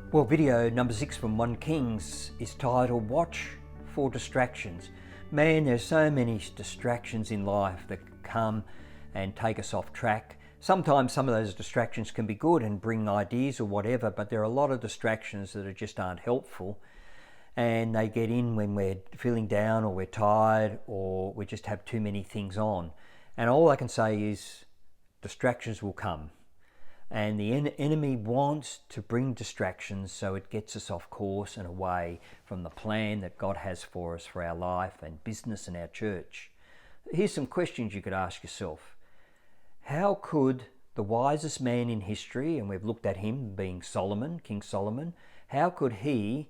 Well, video number 6 from 1 Kings is titled Watch for Distractions. Man, there's so many distractions in life that come and take us off track. Sometimes some of those distractions can be good and bring ideas or whatever, but there are a lot of distractions that just aren't helpful, and they get in when we're feeling down or we're tired or we just have too many things on. And all I can say is distractions will come. And the enemy wants to bring distractions so it gets us off course and away from the plan that God has for us for our life and business and our church. Here's some questions you could ask yourself. How could the wisest man in history, and we've looked at him being Solomon, King Solomon, how could he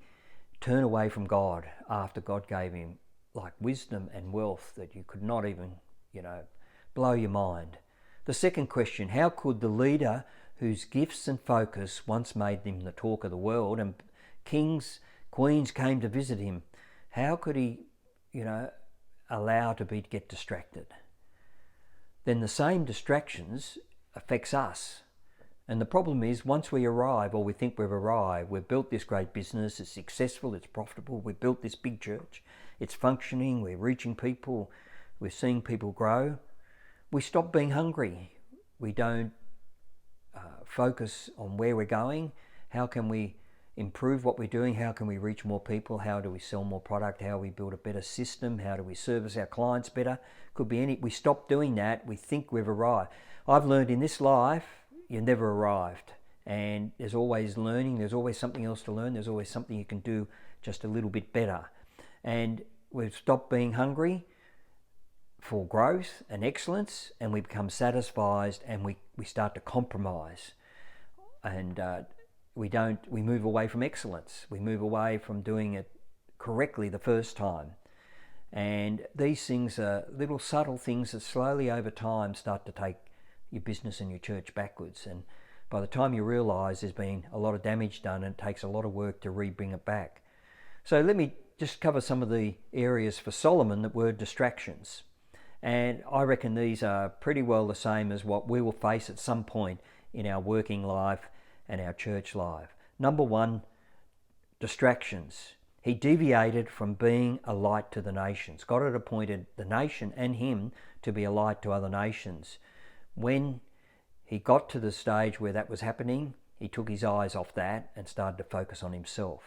turn away from God after God gave him like wisdom and wealth that you could not even, blow your mind? The second question, how could the leader whose gifts and focus once made him the talk of the world and kings, queens came to visit him, how could he, allow to get distracted? Then the same distractions affects us. And the problem is, once we arrive, or we think we've arrived, we've built this great business, it's successful, it's profitable, we've built this big church, it's functioning, we're reaching people, we're seeing people grow, we stop being hungry. We don't focus on where we're going. How can we improve what we're doing? How can we reach more people? How do we sell more product? How do we build a better system? How do we service our clients better? Could be we stop doing that. We think we've arrived. I've learned in this life, you're never arrived. And there's always learning. There's always something else to learn. There's always something you can do just a little bit better. And we've stopped being hungry for growth and excellence, and we become satisfied, and we start to compromise, and we move away from excellence. We move away from doing it correctly the first time. And these things are little subtle things that slowly over time start to take your business and your church backwards. And by the time you realize there's been a lot of damage done, and it takes a lot of work to bring it back. So let me just cover some of the areas for Solomon that were distractions. And I reckon these are pretty well the same as what we will face at some point in our working life and our church life. Number 1, distractions. He deviated from being a light to the nations. God had appointed the nation and him to be a light to other nations. When he got to the stage where that was happening, he took his eyes off that and started to focus on himself.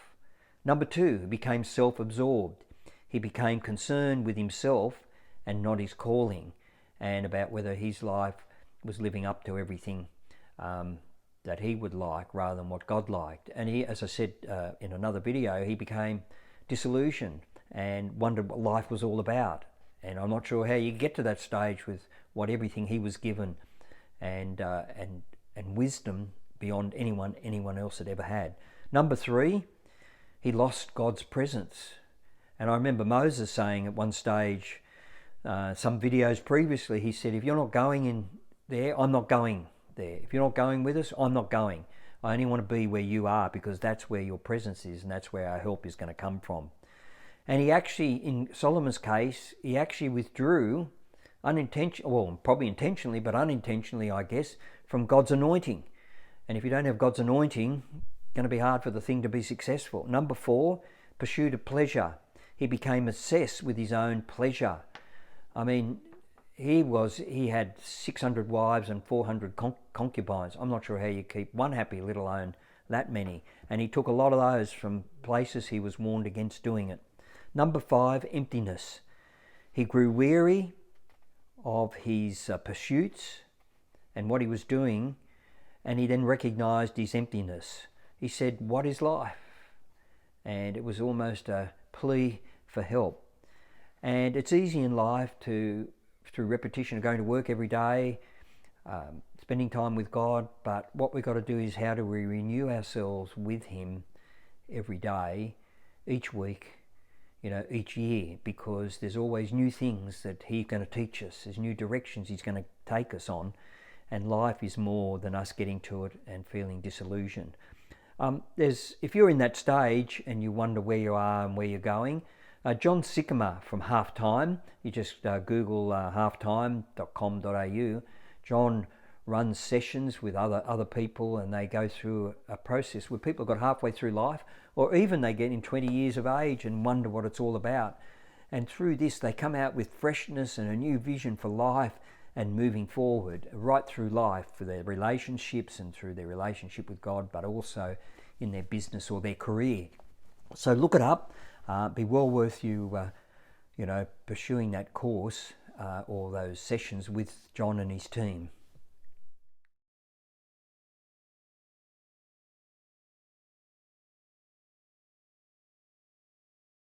Number 2, he became self-absorbed. He became concerned with himself and not his calling, and about whether his life was living up to everything that he would like rather than what God liked. And he, as I said in another video, he became disillusioned and wondered what life was all about. And I'm not sure how you get to that stage with everything he was given and wisdom beyond anyone else had ever had. Number 3, he lost God's presence. And I remember Moses saying at one stage, some videos previously, he said, if you're not going in there, I'm not going there. If you're not going with us, I'm not going. I only want to be where you are, because that's where your presence is, and that's where our help is going to come from. And he actually, in Solomon's case, he actually withdrew probably intentionally, but unintentionally, I guess, from God's anointing. And if you don't have God's anointing, it's going to be hard for the thing to be successful. Number 4, pursuit of pleasure. He became obsessed with his own pleasure. I mean, he had 600 wives and 400 concubines. I'm not sure how you keep one happy, let alone that many. And he took a lot of those from places he was warned against doing it. Number 5, emptiness. He grew weary of his pursuits and what he was doing, and he then recognized his emptiness. He said, "What is life?" And it was almost a plea for help. And it's easy in life through repetition of going to work every day, spending time with God, but what we've got to do is, how do we renew ourselves with him every day, each week, each year, because there's always new things that he's going to teach us. There's new directions he's going to take us on, and life is more than us getting to it and feeling disillusioned. If you're in that stage and you wonder where you are and where you're going, John Sycamore from Halftime, you just Google halftime.com.au. John runs sessions with other people, and they go through a process where people have got halfway through life, or even they get in 20 years of age and wonder what it's all about. And through this, they come out with freshness and a new vision for life and moving forward right through life, for their relationships and through their relationship with God, but also in their business or their career. So look it up. Be well worth you, pursuing that course or those sessions with John and his team.